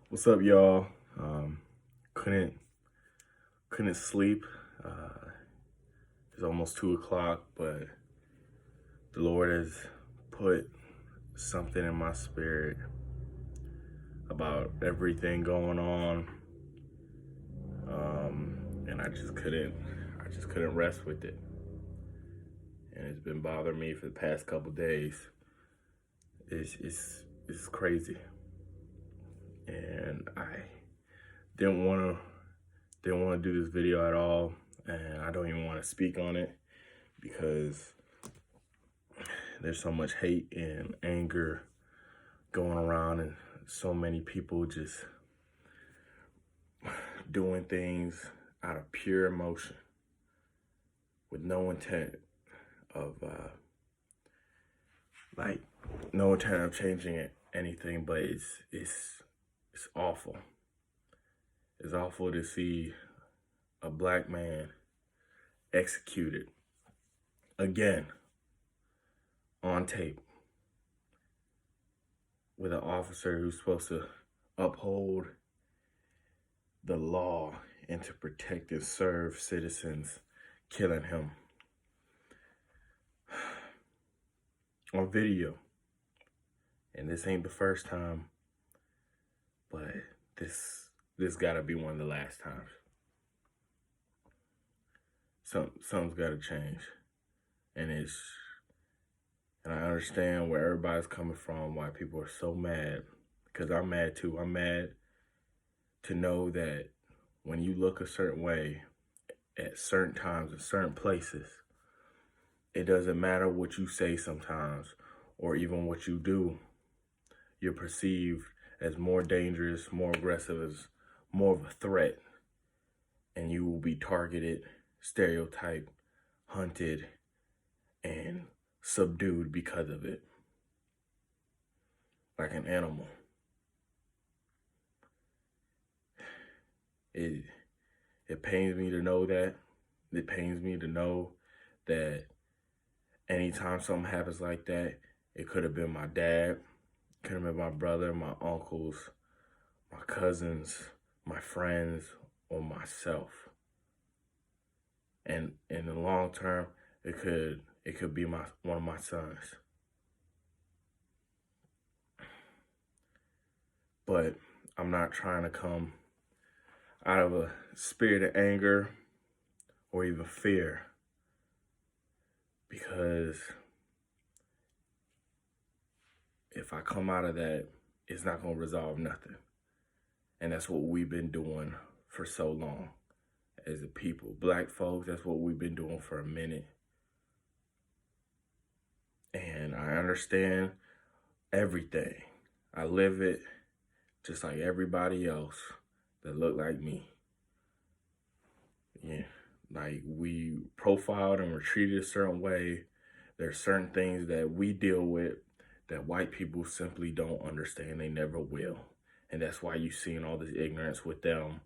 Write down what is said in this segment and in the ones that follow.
What's up, y'all? Um, couldn't couldn't sleep. It's almost 2 o'clock, but the Lord has put something in my spirit about everything going on, and I just couldn't rest with it, and it's been bothering me for the past couple days. It's crazy, and I didn't want to didn't want to do this video at all, and I don't even want to speak on it because there's so much hate and anger going around, and so many people just doing things out of pure emotion with no intent of like no intent of changing anything. But it's awful. It's awful to see a black man executed again on tape with an officer who's supposed to uphold the law and to protect and serve citizens, killing him on video. And this ain't the first time, but this gotta be one of the last times. Something's gotta change. And I understand where everybody's coming from, why people are so mad, because I'm mad too. I'm mad to know that when you look a certain way at certain times in certain places, it doesn't matter what you say sometimes or even what you do. You're perceived as more dangerous, more aggressive, as more of a threat, and you will be targeted, stereotyped, hunted, and subdued because of it, like an animal. It pains me to know that. It pains me to know that anytime something happens like that, it could have been my dad, could have been my brother, my uncles, my cousins, my friends, or myself. And in the long term, it could be one of my sons. But I'm not trying to come out of a spirit of anger or even fear, because if I come out of that, it's not going to resolve nothing. And that's what we've been doing for so long as a people. Black folks, that's what we've been doing for a minute. And I understand everything. I live it just like everybody else that look like me. Yeah, like we profiled and were treated a certain way. There's certain things that we deal with that white people simply don't understand. They never will. And that's why you're seeing all this ignorance with them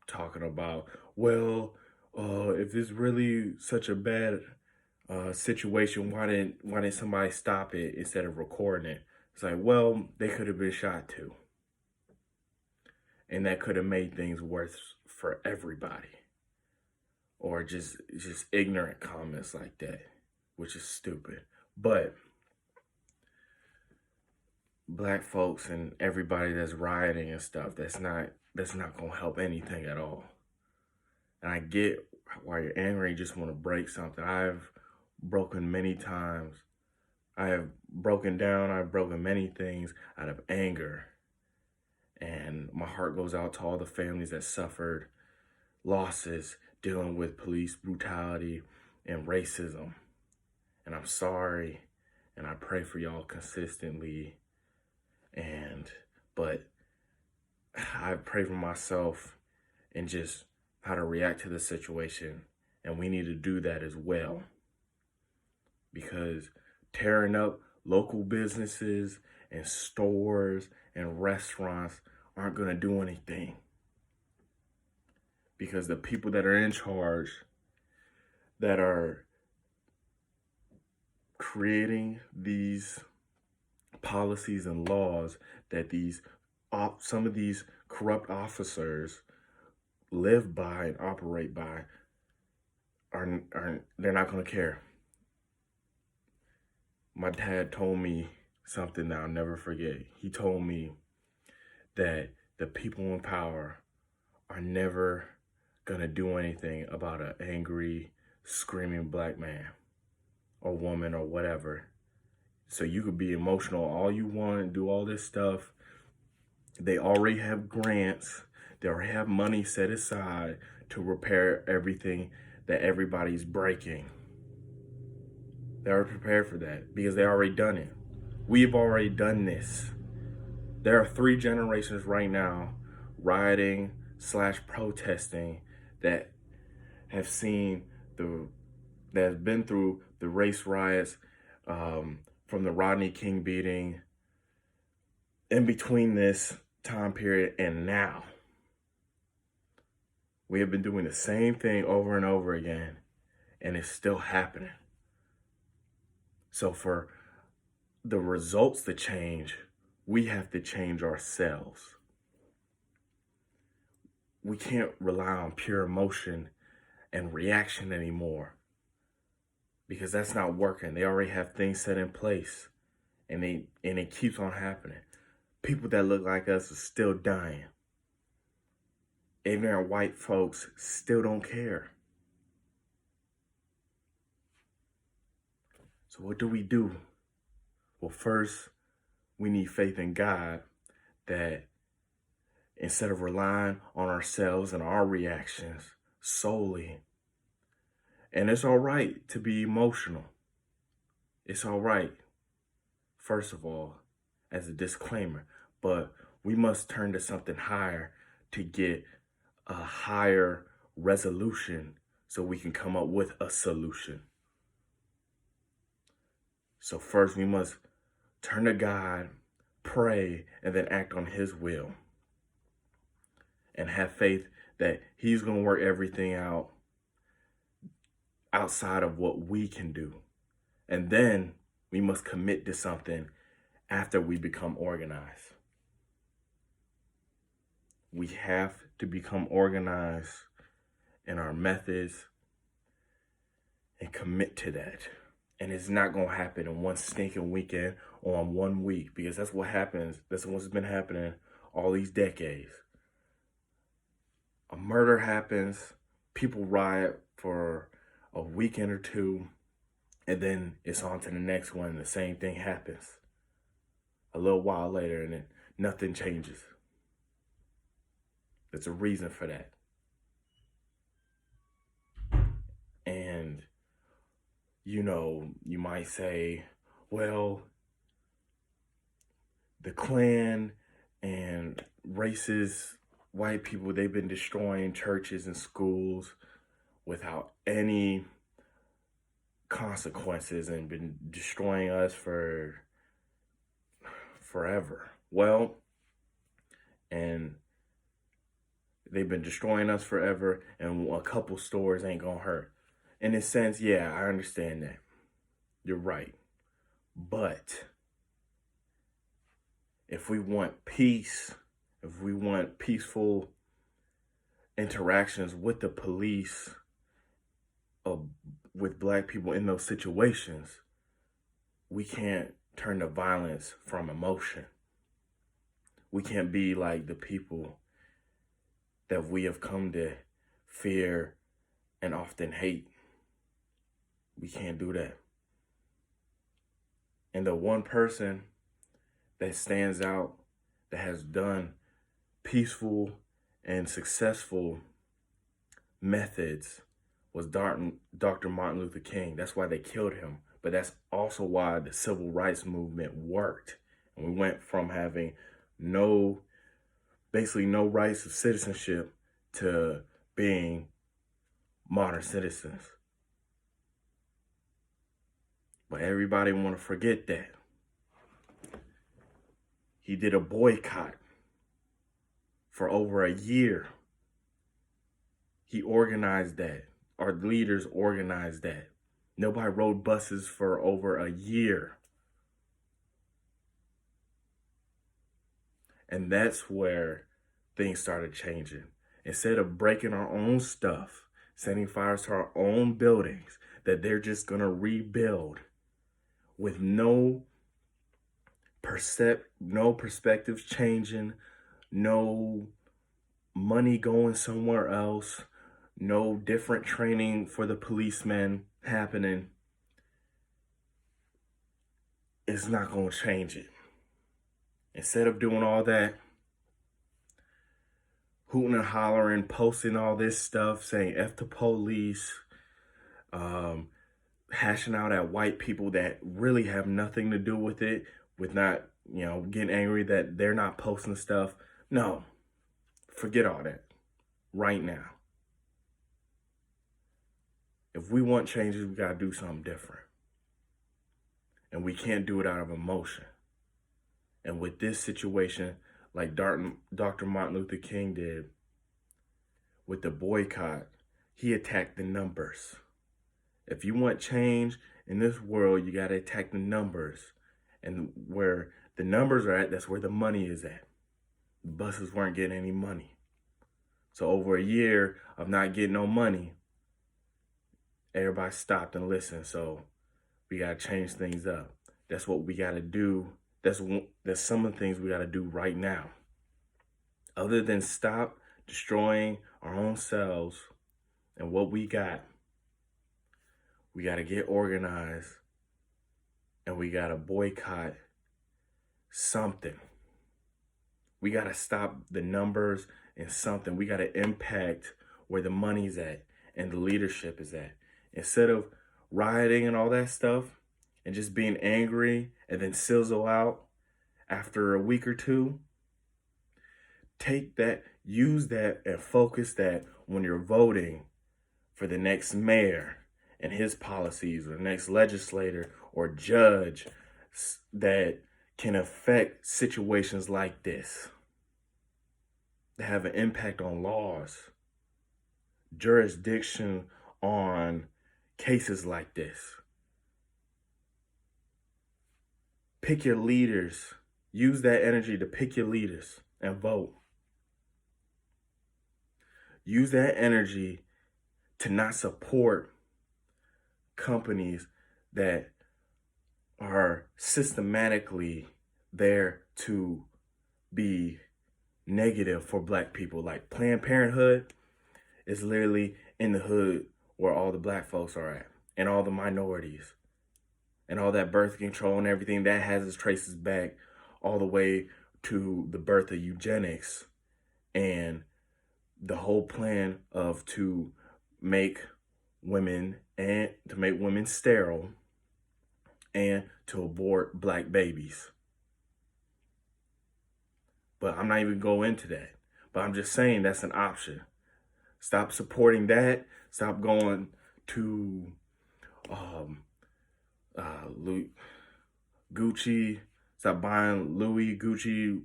talking about, well, if it's really such a bad situation, why didn't somebody stop it instead of recording it? It's like, well, they could have been shot too. And that could have made things worse for everybody. Or just ignorant comments like that, which is stupid. But black folks and everybody that's rioting and stuff, that's not gonna help anything at all. And I get why you're angry, you just want to break something. I've broken many times. I have broken down, I've broken many things out of anger. And my heart goes out to all the families that suffered losses dealing with police brutality and racism. And I'm sorry, and I pray for y'all consistently. But I pray for myself and just how to react to the situation. And we need to do that as well. Because tearing up local businesses and stores and restaurants aren't going to do anything. Because the people that are in charge, that are creating these policies and laws that these some of these corrupt officers live by and operate by are they're not going to care. My dad told me something that I'll never forget. He told me that the people in power are never going to do anything about an angry, screaming black man or woman or whatever. So you could be emotional all you want, do all this stuff. They already have grants. They already have money set aside to repair everything that everybody's breaking. They are prepared for that because they already done it. We've already done this. There are 3 generations right now rioting / protesting that have seen that have been through the race riots, from the Rodney King beating, in between this time period and now. We have been doing the same thing over and over again, and it's still happening. So for the results to change, we have to change ourselves. We can't rely on pure emotion and reaction anymore because that's not working. They already have things set in place, and it keeps on happening. People that look like us are still dying. Ignorant white folks still don't care. So what do? Well, first, we need faith in God that instead of relying on ourselves and our reactions solely, and it's all right to be emotional. It's all right, first of all, as a disclaimer, but we must turn to something higher to get a higher resolution so we can come up with a solution. So first we must turn to God, pray, and then act on his will. And have faith that he's going to work everything out outside of what we can do. And then we must commit to something after we become organized. We have to become organized in our methods and commit to that. And it's not going to happen in one stinking weekend or in 1 week, because that's what happens. That's what's been happening all these decades. A murder happens, people riot for a weekend or 2, and then it's on to the next one, and the same thing happens a little while later, and then nothing changes. There's a reason for that. And, you might say, well, the Klan and racist white people, they've been destroying churches and schools without any consequences and been destroying us for forever. Well, and they've been destroying us forever, and a couple stores ain't gonna hurt. In a sense, yeah, I understand that. You're right. But if we want peace, if we want peaceful interactions with the police, with black people in those situations, we can't turn to violence from emotion. We can't be like the people that we have come to fear and often hate. We can't do that. And the one person that stands out, that has done peaceful and successful methods, was Dr. Martin Luther King. That's why they killed him. But that's also why the civil rights movement worked. And we went from having basically no rights of citizenship to being modern citizens. But everybody want to forget that. He did a boycott for over a year. He organized that. Our leaders organized that. Nobody rode buses for over a year. And that's where things started changing. Instead of breaking our own stuff, setting fires to our own buildings that they're just going to rebuild with no perspectives changing, no money going somewhere else, no different training for the policemen happening, it's not going to change it. Instead of doing all that, hooting and hollering, posting all this stuff, saying F the police, hashing out at white people that really have nothing to do with it, with not, getting angry that they're not posting stuff. No, forget all that right now. If we want changes, we got to do something different. And we can't do it out of emotion. And with this situation, like Dr. Martin Luther King did with the boycott, he attacked the numbers. If you want change in this world, you got to attack the numbers. And where the numbers are at, that's where the money is at. The buses weren't getting any money. So over a year of not getting no money, everybody stopped and listened. So we got to change things up. That's what we got to do. That's some of the things we got to do right now. Other than stop destroying our own selves and what we got to get organized and we got to boycott something. We got to stop the numbers and something. We got to impact where the money's at and the leadership is at. Instead of rioting and all that stuff and just being angry and then sizzle out after a week or two, take that, use that, and focus that when you're voting for the next mayor and his policies, or the next legislator or judge that can affect situations like this, that have an impact on laws, jurisdiction on cases like this. Pick your leaders. Use that energy to pick your leaders and vote. Use that energy to not support companies that are systematically there to be negative for Black people. Like Planned Parenthood is literally in the hood where all the Black folks are at, and all the minorities, and all that birth control and everything that has its traces back all the way to the birth of eugenics and the whole plan of to make women sterile and to abort Black babies. But I'm not even going into that. But I'm just saying that's an option. Stop supporting that. Stop going to Gucci. Stop buying Gucci,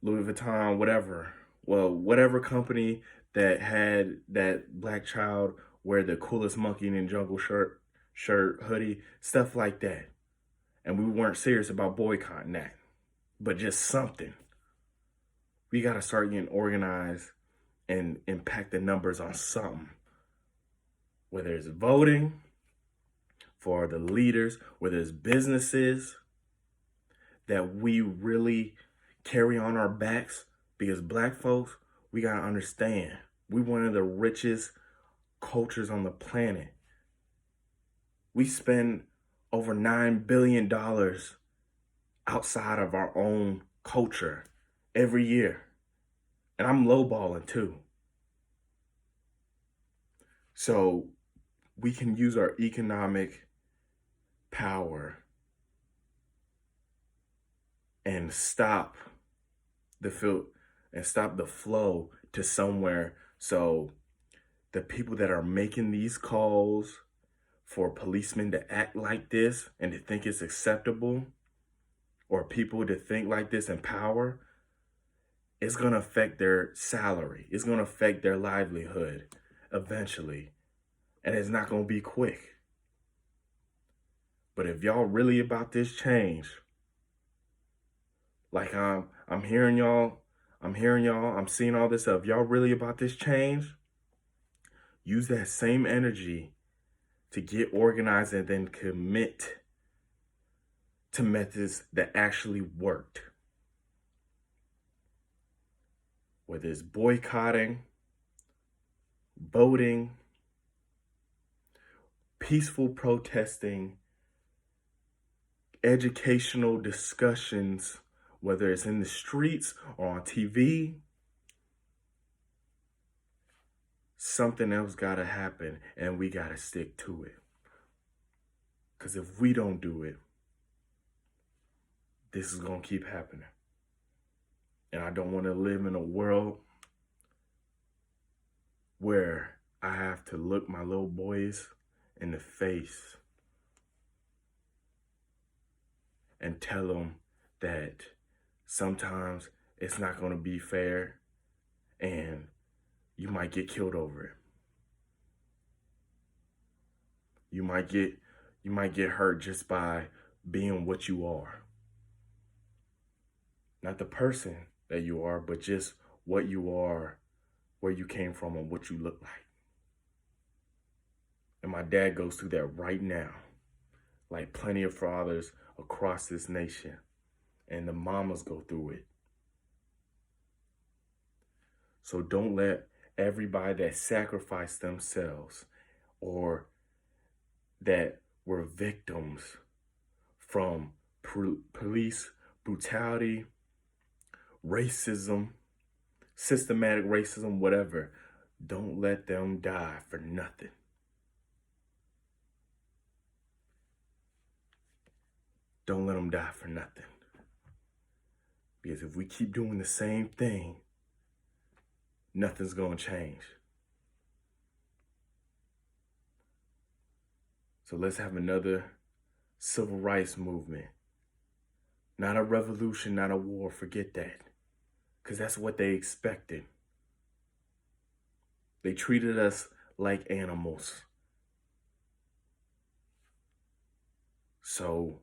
Louis Vuitton, whatever. Well, whatever company that had that Black child wear the coolest monkey in the jungle shirt, hoodie, stuff like that. And we weren't serious about boycotting that, but just something. We got to start getting organized and impact the numbers on something. Whether it's voting for the leaders, whether it's businesses that we really carry on our backs, because Black folks, we got to understand, we're one of the richest cultures on the planet. We spend over $9 billion outside of our own culture every year. And I'm lowballing too. So we can use our economic power and stop the flow to somewhere. So the people that are making these calls for policemen to act like this and to think it's acceptable, or people to think like this in power, it's going to affect their salary. It's going to affect their livelihood eventually. And it's not going to be quick. But if y'all really about this change, like I'm I'm hearing y'all. I'm seeing all this stuff. Y'all really about this change? Use that same energy to get organized and then commit to methods that actually worked. Whether it's boycotting, voting, peaceful protesting, educational discussions, whether it's in the streets or on TV, something else got to happen and we got to stick to it. Because if we don't do it, this is going to keep happening. And I don't want to live in a world where I have to look my little boys in the face and tell them that sometimes it's not going to be fair and you might get killed over it. You might get hurt just by being what you are. Not the person that you are, but just what you are, where you came from, and what you look like. And my dad goes through that right now, like plenty of fathers across this nation. And the mamas go through it. So don't let everybody that sacrificed themselves or that were victims from police brutality, racism, systematic racism, whatever, don't let them die for nothing. Don't let them die for nothing. Because if we keep doing the same thing, nothing's going to change. So let's have another civil rights movement. Not a revolution, not a war. Forget that. Because that's what they expected. They treated us like animals. So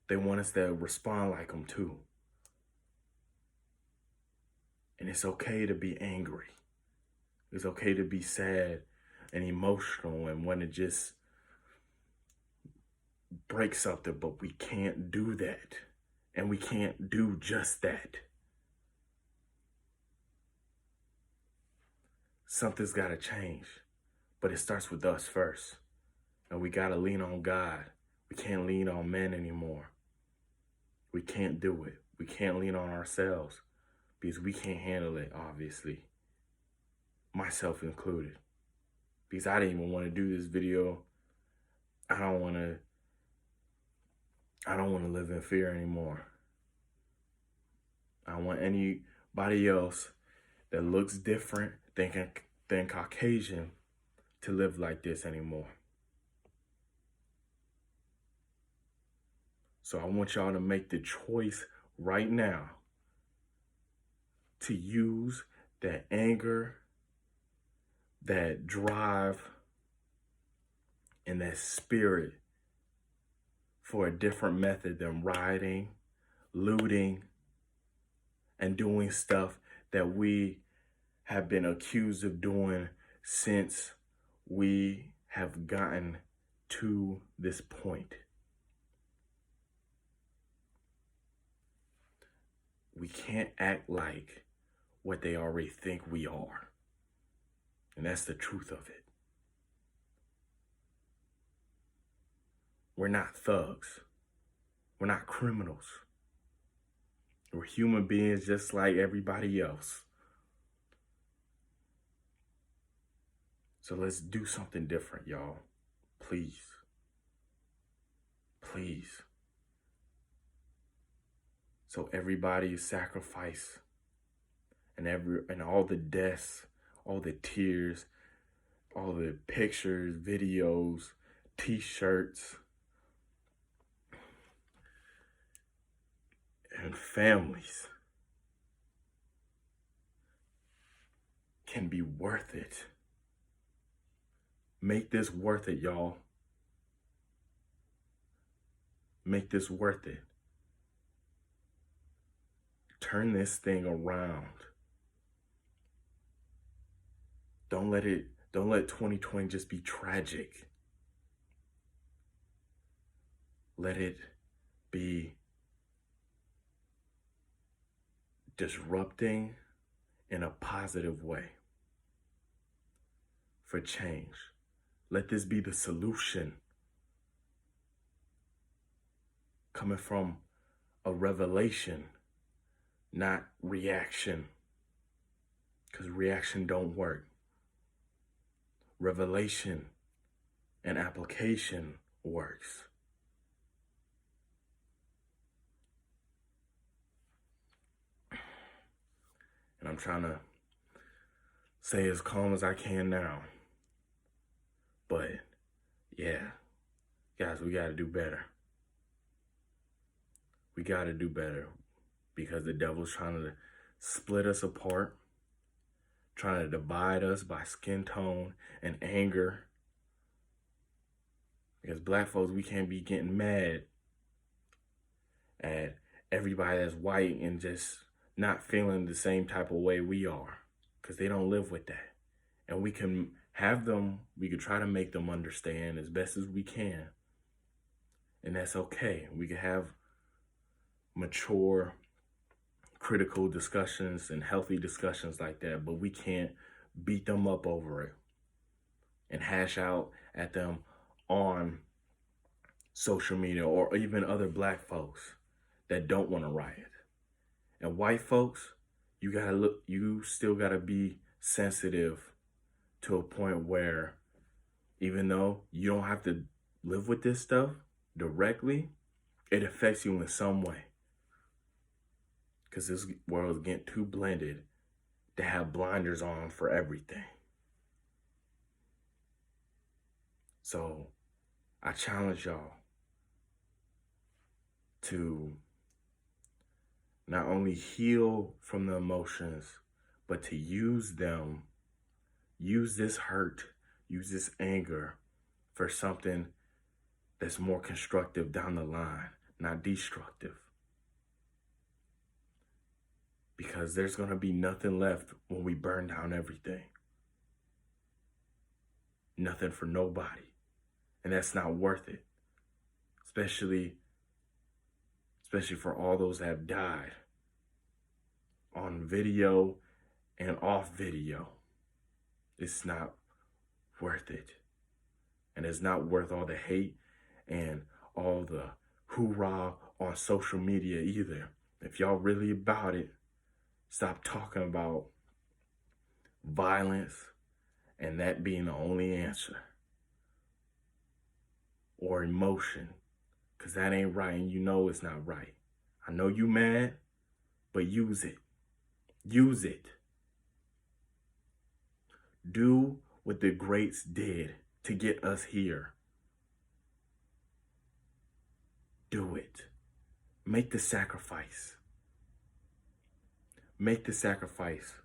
they want us to respond like them too. And it's okay to be angry. It's okay to be sad and emotional and want to just break something, but we can't do that. And we can't do just that. Something's got to change, but it starts with us first. And we got to lean on God. We can't lean on men anymore. We can't do it. We can't lean on ourselves because we can't handle it, obviously. Myself included. Because I didn't even want to do this video. I don't want to live in fear anymore. I don't want anybody else that looks different than Caucasian to live like this anymore. So I want y'all to make the choice right now to use that anger, that drive, and that spirit for a different method than rioting, looting, and doing stuff that we have been accused of doing since we have gotten to this point. We can't act like what they already think we are. And that's the truth of it. We're not thugs. We're not criminals. We're human beings just like everybody else. So let's do something different, y'all. Please. Please. So everybody's sacrifice and all the deaths, all the tears, all the pictures, videos, t-shirts, and families can be worth it. Make this worth it, y'all. Make this worth it. Turn this thing around. Don't let 2020 just be tragic. Let it be disrupting in a positive way for change. Let this be the solution coming from a revelation, not reaction, because reaction don't work. Revelation and application works. And I'm trying to say as calm as I can now. But yeah, guys, we got to do better. We got to do better because the devil's trying to split us apart, trying to divide us by skin tone and anger. Because black folks, we can't be getting mad at everybody that's white and just not feeling the same type of way we are, because they don't live with that. And we can have them, we could try to make them understand as best as we can. And that's okay. We can have mature, critical discussions and healthy discussions like that, but we can't beat them up over it and hash out at them on social media or even other black folks that don't want to riot. And white folks, you still gotta be sensitive to a point where even though you don't have to live with this stuff directly, it affects you in some way. Because this world is getting too blended to have blinders on for everything. So I challenge y'all to not only heal from the emotions, but to use them, use this hurt, use this anger for something that's more constructive down the line, not destructive. Because there's going to be nothing left when we burn down everything. Nothing for nobody. And that's not worth it. Especially for all those that have died on video and off video. It's not worth it. And it's not worth all the hate and all the hoorah on social media either. If y'all really about it, stop talking about violence and that being the only answer. Or emotion. Because that ain't right and you know it's not right. I know you mad, but use it. Use it. Do what the greats did to get us here. Do it. Make the sacrifice. Make the sacrifice.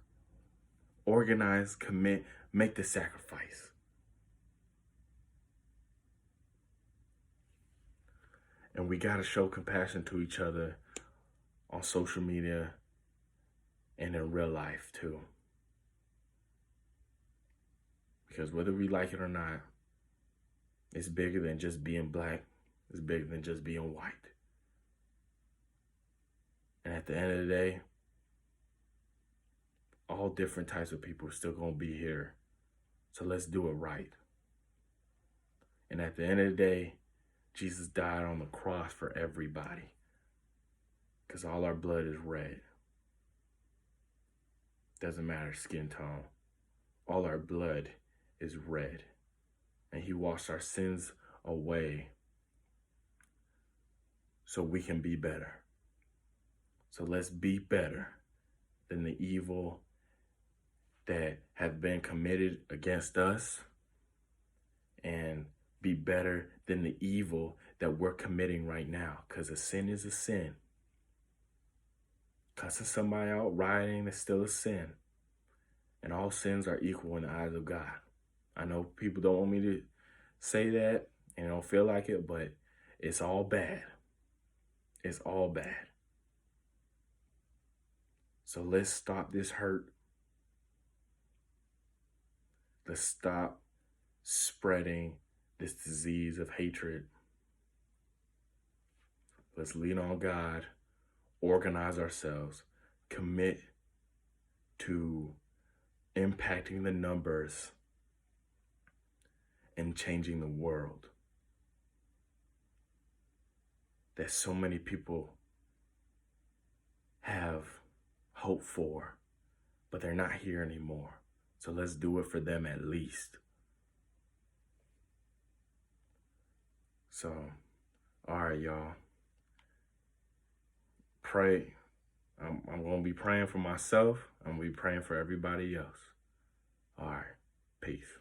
Organize, commit, make the sacrifice. And we got to show compassion to each other on social media and in real life too. Because whether we like it or not, it's bigger than just being black. It's bigger than just being white. And at the end of the day, all different types of people are still going to be here. So let's do it right. And at the end of the day, Jesus died on the cross for everybody. Because all our blood is red. Doesn't matter skin tone. All our blood is red. And he washed our sins away so we can be better. So let's be better than the evil that have been committed against us, and be better than the evil that we're committing right now. Because a sin is a sin. Cussing somebody out, rioting is still a sin. And all sins are equal in the eyes of God. I know people don't want me to say that and don't feel like it, but it's all bad. It's all bad. So let's stop this hurt. Let's stop spreading this disease of hatred. Let's lean on God, organize ourselves, commit to impacting the numbers and changing the world that so many people have hope for, but they're not here anymore. So let's do it for them at least. So, all right, y'all. Pray. I'm going to be praying for myself. I'm going to be praying for everybody else. All right. Peace.